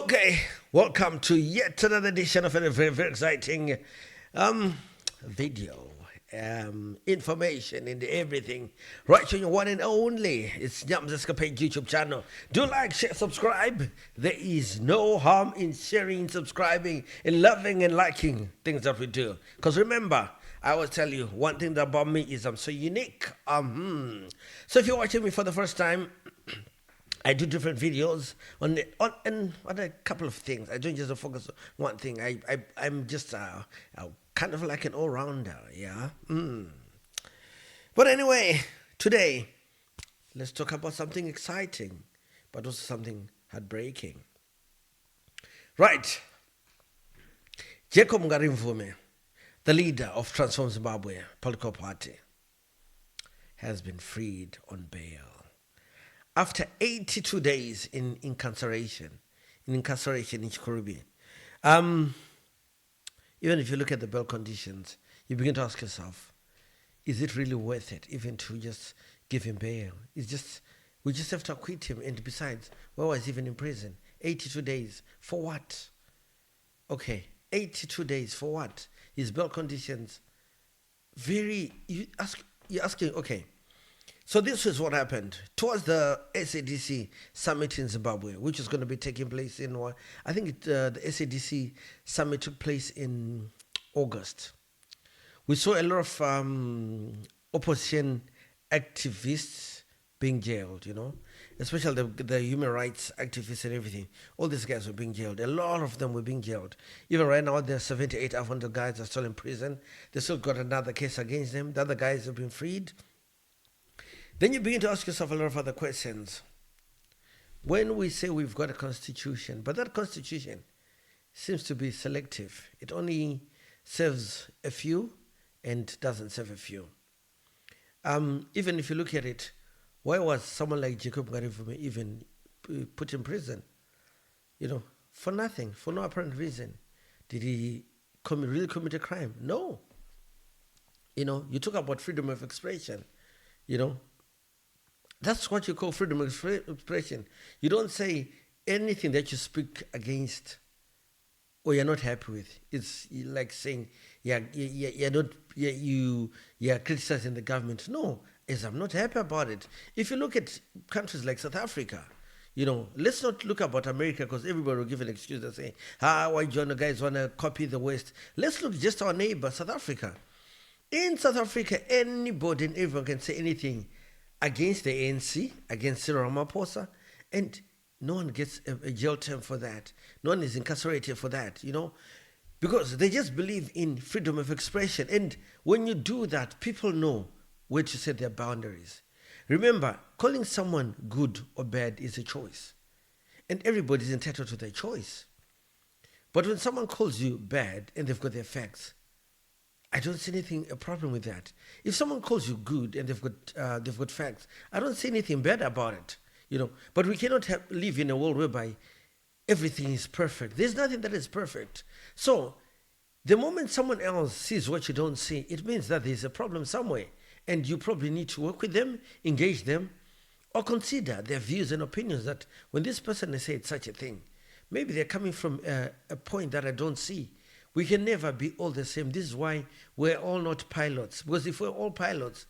Okay, welcome to yet another edition of a very exciting video. Information and everything right on your one and only. It's Nyam's Escapade YouTube channel. Do like, share, subscribe. There is no harm in sharing, subscribing, and loving and liking things that we do. Because remember, I always tell you, one thing about me is I'm so unique. So if you're watching me for the first time, I do different videos on a couple of things. I don't just focus on one thing. I'm just kind of like an all-rounder, yeah. But anyway, today, let's talk about something exciting, but also something heartbreaking. Right. Jacob Ngarivhumi, the leader of Transform Zimbabwe political party, has been freed on bail after 82 days in incarceration in Ngarivhumi. Even if you look at the bail conditions, you begin to ask yourself, is it really worth it even to just give him bail? We just have to acquit him, and besides, why was he even in prison? 82 days, for what? Okay, 82 days, for what? His bail conditions, you're asking, okay, so this is what happened. Towards the SADC summit in Zimbabwe, which is going to be taking place in, I think the SADC summit took place in August. We saw a lot of opposition activists being jailed, especially the human rights activists and everything. All these guys were being jailed. A lot of them were being jailed. Even right now, there are 78 other guys are still in prison. They still got another case against them. The other guys have been freed. Then you begin to ask yourself a lot of other questions. When we say we've got a constitution, but that constitution seems to be selective. It only serves a few and doesn't serve a few. Even if you look at it, why was someone like Jacob Ngarivhumi even put in prison? For nothing, for no apparent reason. Did he really commit a crime? No. You talk about freedom of expression, That's what you call freedom of expression. You don't say anything that you speak against or you're not happy with. It's like saying, you're criticizing the government. No, I'm not happy about it. If you look at countries like South Africa, let's not look about America, because everybody will give an excuse and say, why do you guys want to copy the West? Let's look just our neighbor, South Africa. In South Africa, anybody and everyone can say anything against the ANC, against Cyril Ramaphosa, and no one gets a jail term for that. No one is incarcerated for that, because they just believe in freedom of expression. And when you do that, people know where to set their boundaries. Remember, calling someone good or bad is a choice, and everybody is entitled to their choice. But when someone calls you bad and they've got their facts, I don't see a problem with that. If someone calls you good and they've got facts, I don't see anything bad about it, But we cannot live in a world whereby everything is perfect. There's nothing that is perfect. So the moment someone else sees what you don't see, it means that there's a problem somewhere, and you probably need to work with them, engage them, or consider their views and opinions. That when this person has said such a thing, maybe they're coming from a point that I don't see. We can never be all the same. This is why we're all not pilots. Because if we're all pilots,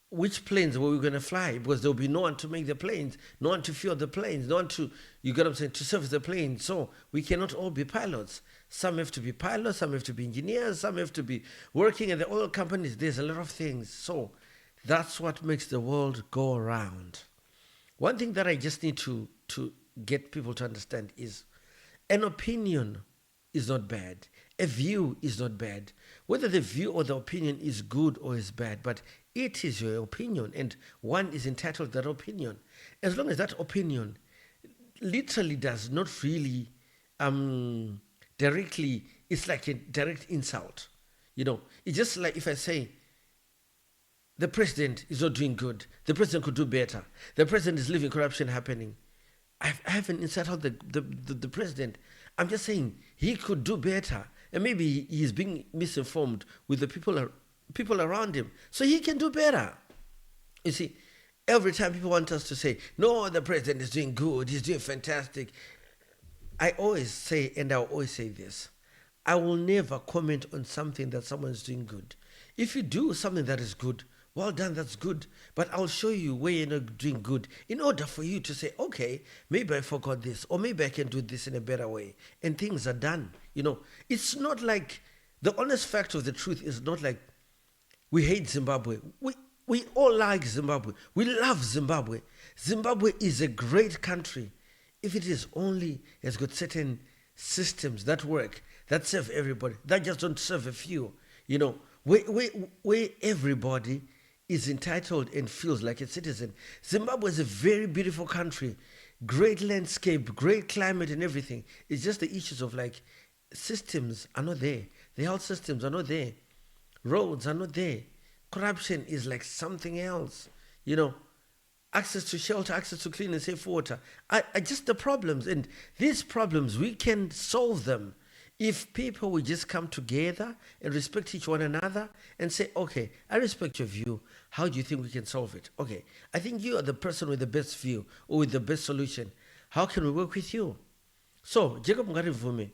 which planes were we going to fly? Because there will be no one to make the planes, no one to fuel the planes, no one to, to service the planes. So we cannot all be pilots. Some have to be pilots, some have to be engineers, some have to be working at the oil companies. There's a lot of things. So that's what makes the world go around. One thing that I just need to get people to understand is an opinion is not bad. A view is not bad. Whether the view or the opinion is good or is bad, but it is your opinion, and one is entitled to that opinion. As long as that opinion literally does not really directly, it's like a direct insult. It's just like if I say, the president is not doing good, the president could do better, the president is leaving corruption happening. I haven't insulted the president. I'm just saying he could do better, and maybe he's being misinformed with the people around him, so he can do better. You see, every time people want us to say, no, the president is doing good, he's doing fantastic, I always say, and I'll always say this, I will never comment on something that someone is doing good. If you do something that is good, well done, that's good. But I'll show you where you're not doing good in order for you to say, okay, maybe I forgot this, or maybe I can do this in a better way. And things are done. It's not like the honest fact of the truth is not like we hate Zimbabwe. We all like Zimbabwe. We love Zimbabwe. Zimbabwe is a great country if it is only has got certain systems that work, that serve everybody, that just don't serve a few. Where everybody is entitled and feels like a citizen. Zimbabwe is a very beautiful country, great landscape, great climate and everything. It's just the issues of like systems are not there. The health systems are not there. Roads are not there. Corruption is like something else. Access to shelter, access to clean and safe water are just the problems. And these problems, we can solve them if people will just come together and respect each one another and say, okay, I respect your view. How do you think we can solve it? Okay, I think you are the person with the best view or with the best solution. How can we work with you? So, Jacob Ngarivhumi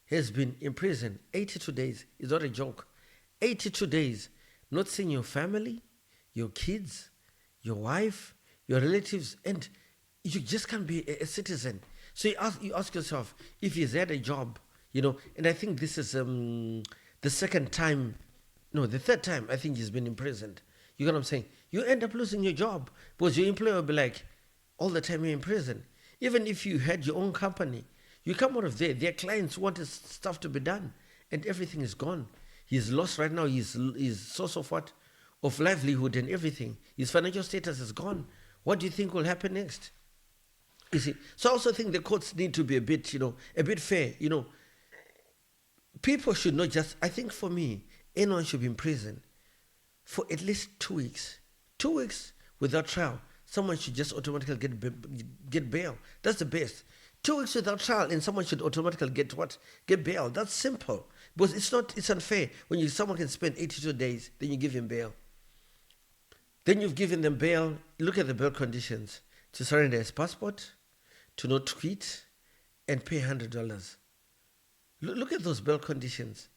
has been in prison 82 days. It's not a joke. 82 days, not seeing your family, your kids, your wife, your relatives, and you just can't be a citizen. So you ask yourself, if he's had a job, and I think this is the third time I think he's been imprisoned. You know what I'm saying? You end up losing your job because your employer will be like, all the time you're in prison. Even if you had your own company, you come out of there, their clients wanted stuff to be done, and everything is gone. He's lost right now his source of what? Of livelihood and everything. His financial status is gone. What do you think will happen next? You see, so I also think the courts need to be a bit fair. People should not just, I think for me, anyone should be in prison for at least 2 weeks. 2 weeks without trial. Someone should just automatically get bail. That's the best. 2 weeks without trial and someone should automatically get what? Get bail. That's simple. Because it's unfair when someone can spend 82 days, then you give him bail. Then you've given them bail. Look at the bail conditions. To surrender his passport, to not tweet, and pay $100. Look at those bail conditions.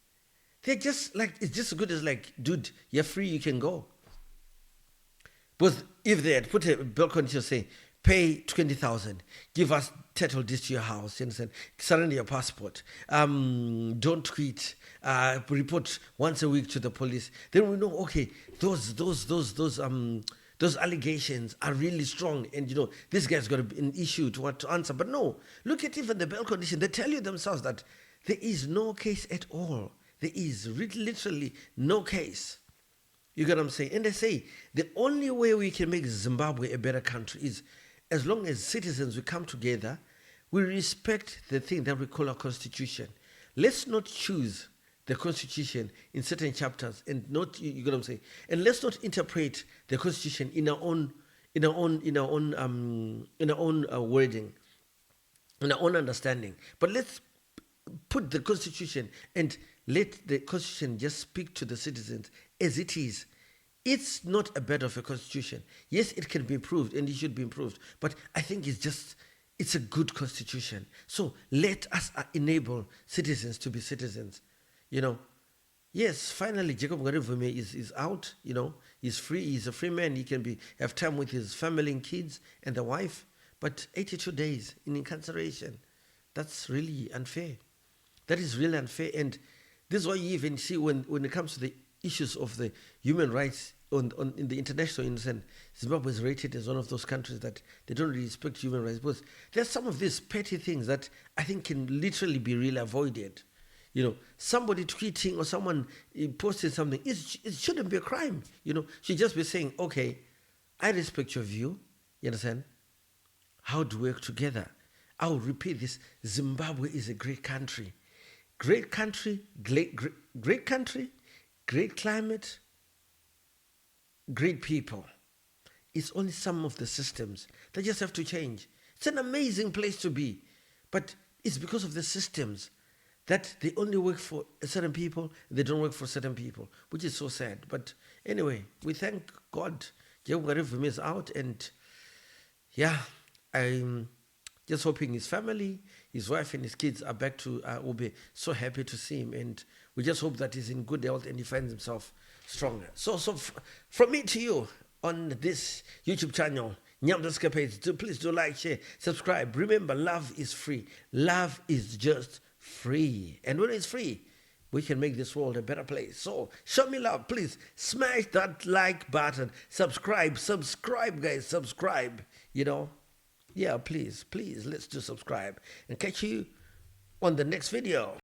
They're just like, it's just as good as like, dude, you're free, you can go. But if they had put a bail condition saying, pay 20,000, give us title deeds to your house, you understand? Surrender your passport, don't tweet, report once a week to the police. Then we know, okay, those allegations are really strong, and this guy's got an issue to answer. But no, look at even the bail condition. They tell you themselves that there is no case at all. There is literally no case. You get what I'm saying? And they say the only way we can make Zimbabwe a better country is as long as citizens we come together, we respect the thing that we call our constitution. Let's not choose the constitution in certain chapters and not, you get what I'm saying? And let's not interpret the constitution in our own wording, in our own understanding. But let's put the constitution and let the constitution just speak to the citizens as it is. It's not a bad of a constitution. Yes, it can be improved and it should be improved. But I think it's a good constitution. So let us enable citizens to be citizens. Yes, finally Jacob Ngarivhumi is out. He's free. He's a free man. He can have time with his family and kids and the wife. But 82 days in incarceration, that's really unfair. That is really unfair. And this is why you even see when it comes to the issues of the human rights in the international instance, Zimbabwe is rated as one of those countries that they don't really respect human rights. Because there's some of these petty things that I think can literally be really avoided. Somebody tweeting or someone posting something, it shouldn't be a crime. Should just be saying, okay, I respect your view. You understand? How to work together. I will repeat this. Zimbabwe is a great country. Great country, great country, great climate, great people. It's only some of the systems that just have to change. It's an amazing place to be, but it's because of the systems that they only work for certain people, they don't work for certain people, which is so sad. But anyway, we thank God. Jacob Ngarivhumi is out, and yeah, Just hoping his family, his wife, and his kids are back to, will be so happy to see him. And we just hope that he's in good health and he finds himself stronger. So from me to you on this YouTube channel, Nyamdaskapage, please do like, share, subscribe. Remember, love is free. Love is just free. And when it's free, we can make this world a better place. So show me love, please. Smash that like button. Subscribe, guys, subscribe. Yeah, please, let's do subscribe. And catch you on the next video.